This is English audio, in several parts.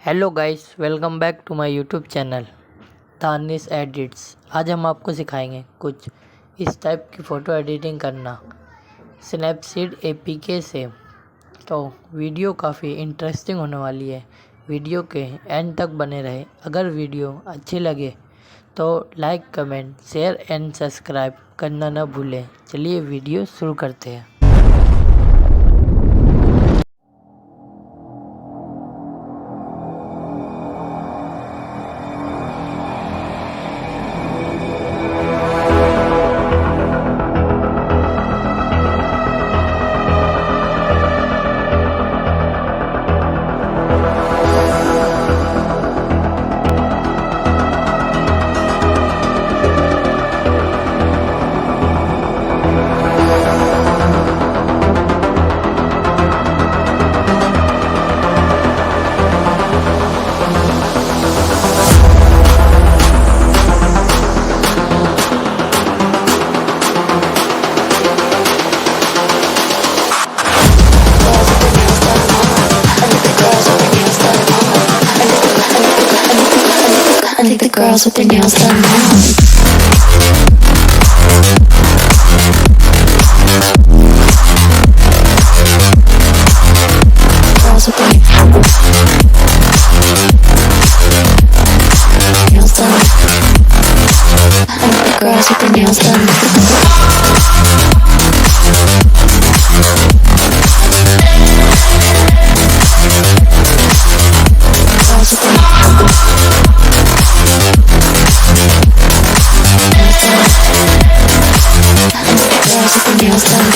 Hello guys, welcome back to my YouTube channel Danish edits. आज हम आपको सिखाएंगे कुछ इस टाइप की फ़ोटो एडिटिंग करना स्नैपसीड एपीके से। तो वीडियो काफ़ी इंटरेस्टिंग होने वाली है, वीडियो के एंड तक बने रहे। अगर वीडियो अच्छी लगे तो like, comment, share and subscribe करना न भूलें। चलिए वीडियो शुरू करते हैं। I think the girls with their nails done now. Girls with their nails done. I think the girls with their nails done. Girls with their nails done.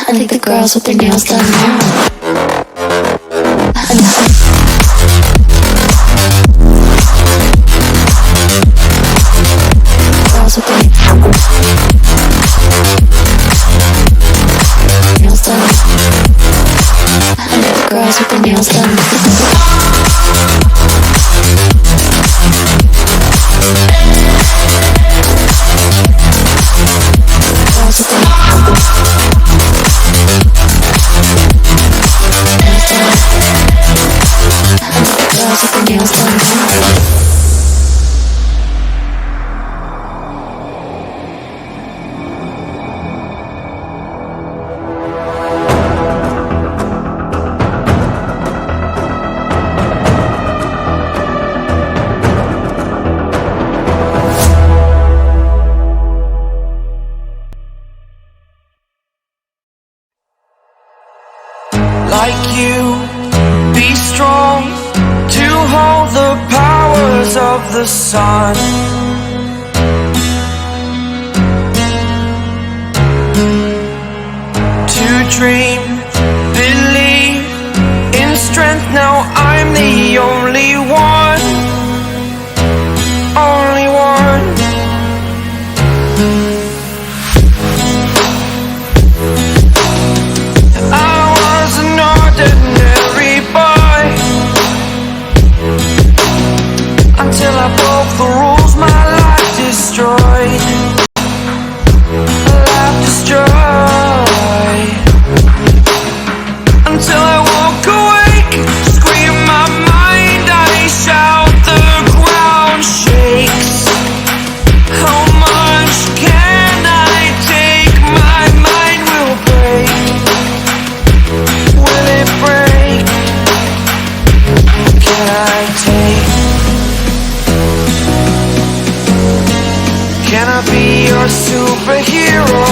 I think the girls with their nails done now. Girls with their nails done. I think the girls with their nails done. Girls with their girls with their nails done. Like you, be strong to hold the powers of the sun. To dream, believe in strength. Now I'm the only one, only one. Until I broke the rules, my life destroyed. Life destroyed. be your superhero.